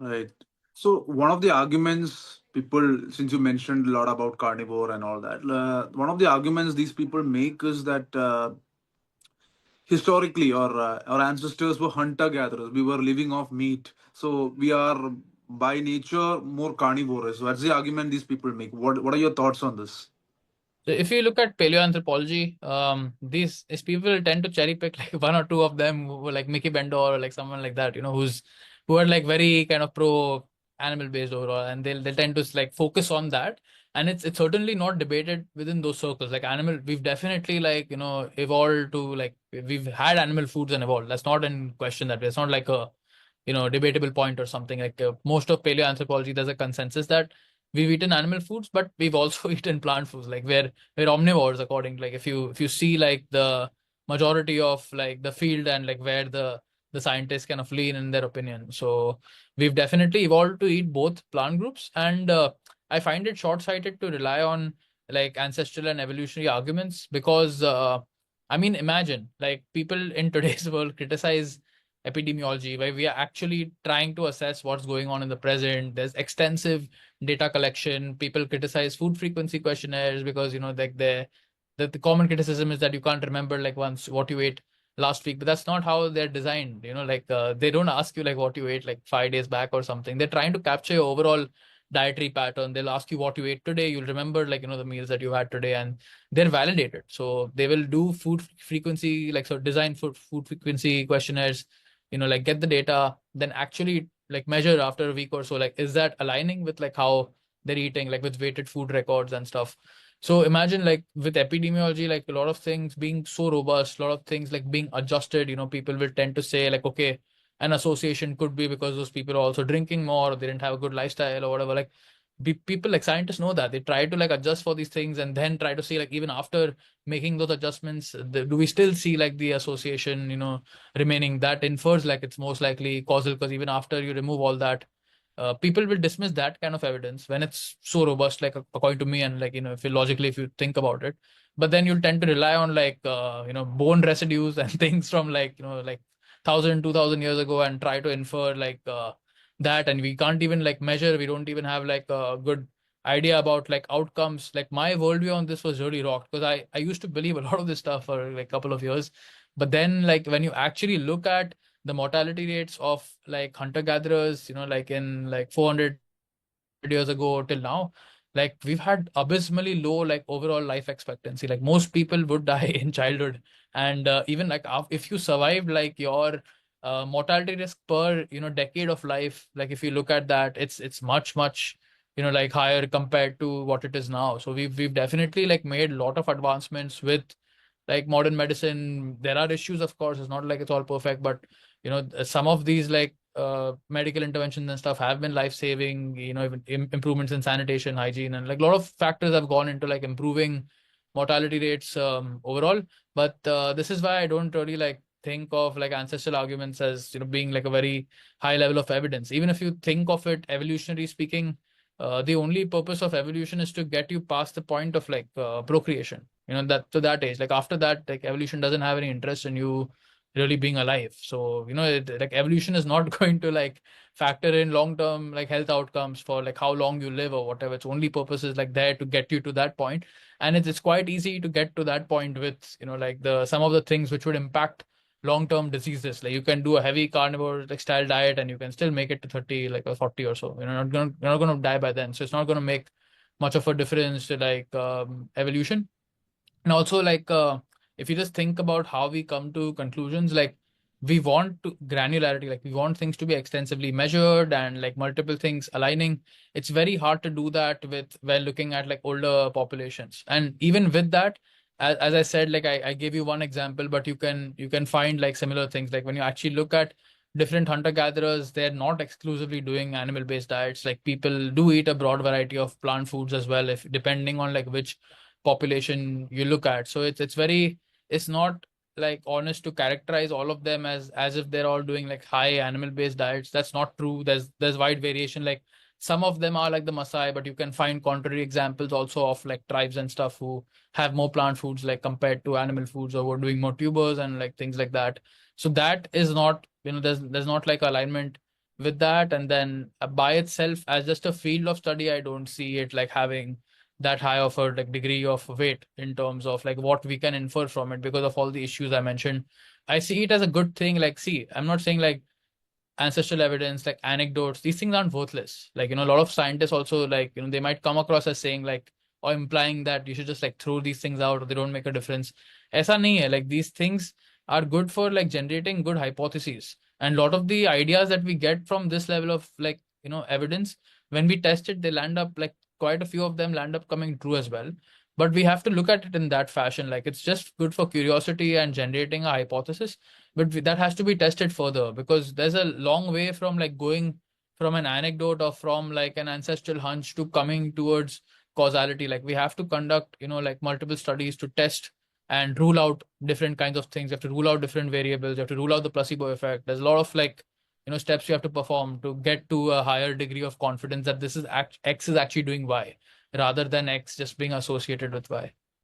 Right. So one of the arguments people, since you mentioned a lot about carnivore and all that, one of the arguments these people make is that historically our ancestors were hunter gatherers. We were living off meat, so we are by nature more carnivorous. So that's the argument these people make. What are your thoughts on this? So if you look at paleoanthropology, these people tend to cherry pick like one or two of them, like Mickey Bendor or like someone like that, who are like very kind of pro animal based overall, and they'll tend to like focus on that. And it's certainly not debated within those circles. Like animal, we've definitely like evolved to like we've had animal foods and evolved. That's not in question that way. It's not like a debatable point or something. Like most of paleoanthropology, there's a consensus that we've eaten animal foods, but we've also eaten plant foods. Like we're omnivores according to like if you see like the majority of like the field and like where the scientists kind of lean in their opinion. So we've definitely evolved to eat both plant groups, and I find it short-sighted to rely on like ancestral and evolutionary arguments because I mean, imagine like people in today's world criticize epidemiology, where we are actually trying to assess what's going on in the present. There's extensive data collection. People criticize food frequency questionnaires because like the common criticism is that you can't remember like once what you ate last week, but that's not how they're designed. Like they don't ask you like what you ate like 5 days back or something. They're trying to capture your overall dietary pattern. They'll ask you what you ate today. You'll remember like the meals that you had today, and they're validated. So they will do food frequency, like so design food frequency questionnaires, like get the data, then actually like measure after a week or so, like is that aligning with like how they're eating, like with weighted food records and stuff. So imagine like with epidemiology, like a lot of things being so robust, a lot of things like being adjusted, people will tend to say like, okay, an association could be because those people are also drinking more, or they didn't have a good lifestyle or whatever. Like people like scientists know that they try to like adjust for these things and then try to see like even after making those adjustments, do we still see like the association remaining. That infers like it's most likely causal, because even after you remove all that, people will dismiss that kind of evidence when it's so robust, like according to me, and like if you logically, if you think about it. But then you'll tend to rely on like bone residues and things from like like 1,000 2,000 years ago, and try to infer like that. And we can't even like measure, we don't even have like a good idea about like outcomes. Like my worldview on this was really rocked, because I used to believe a lot of this stuff for like a couple of years. But then like when you actually look at the mortality rates of like hunter gatherers, like in like 400 years ago till now, like we've had abysmally low like overall life expectancy. Like most people would die in childhood. And even like if you survived like your mortality risk per decade of life, like if you look at that, it's much like higher compared to what it is now. So we've definitely like made a lot of advancements with like modern medicine. There are issues, of course. It's not like it's all perfect, but some of these like medical interventions and stuff have been life saving. Even improvements in sanitation, hygiene, and like a lot of factors have gone into like improving mortality rates overall. But this is why I don't really like think of like ancestral arguments as being like a very high level of evidence. Even if you think of it evolutionary speaking, the only purpose of evolution is to get you past the point of like procreation, that to that age. Like after that, like evolution doesn't have any interest in you really being alive. So like evolution is not going to like factor in long term like health outcomes for like how long you live or whatever. Its only purpose is like there to get you to that point. And it's quite easy to get to that point with like the some of the things which would impact long-term diseases. Like you can do a heavy carnivore like style diet and you can still make it to 30 like or 40 or so. You're not gonna die by then. So it's not gonna make much of a difference to like evolution. And also like if you just think about how we come to conclusions, like we want to granularity, like we want things to be extensively measured and like multiple things aligning. It's very hard to do that with when looking at like older populations. And even with that, as I said, like I gave you one example, but you can find like similar things. Like when you actually look at different hunter gatherers, they're not exclusively doing animal based diets. Like people do eat a broad variety of plant foods as well, if depending on like which population you look at. So it's not like honest to characterize all of them as if they're all doing like high animal based diets. That's not true. There's wide variation. Like some of them are like the Maasai, but you can find contrary examples also of like tribes and stuff who have more plant foods like compared to animal foods, or were doing more tubers and like things like that. So that is not there's not like alignment with that. And then by itself, as just a field of study, I don't see it like having that high of a like degree of weight in terms of like what we can infer from it because of all the issues I mentioned. I see it as a good thing. Like, see, I'm not saying like ancestral evidence, like anecdotes, these things aren't worthless. Like, a lot of scientists also, like, they might come across as saying like, or implying that you should just like throw these things out or they don't make a difference. Aisa nahi hai. Like, these things are good for like generating good hypotheses. And a lot of the ideas that we get from this level of like, evidence, when we test it, they land up like quite a few of them land up coming true as well. But we have to look at it in that fashion. Like, it's just good for curiosity and generating a hypothesis, but that has to be tested further because there's a long way from like going from an anecdote or from like an ancestral hunch to coming towards causality. Like, we have to conduct like multiple studies to test and rule out different kinds of things. You have to rule out different variables. You have to rule out the placebo effect. There's a lot of like steps you have to perform to get to a higher degree of confidence that this is X is actually doing Y rather than X just being associated with Y.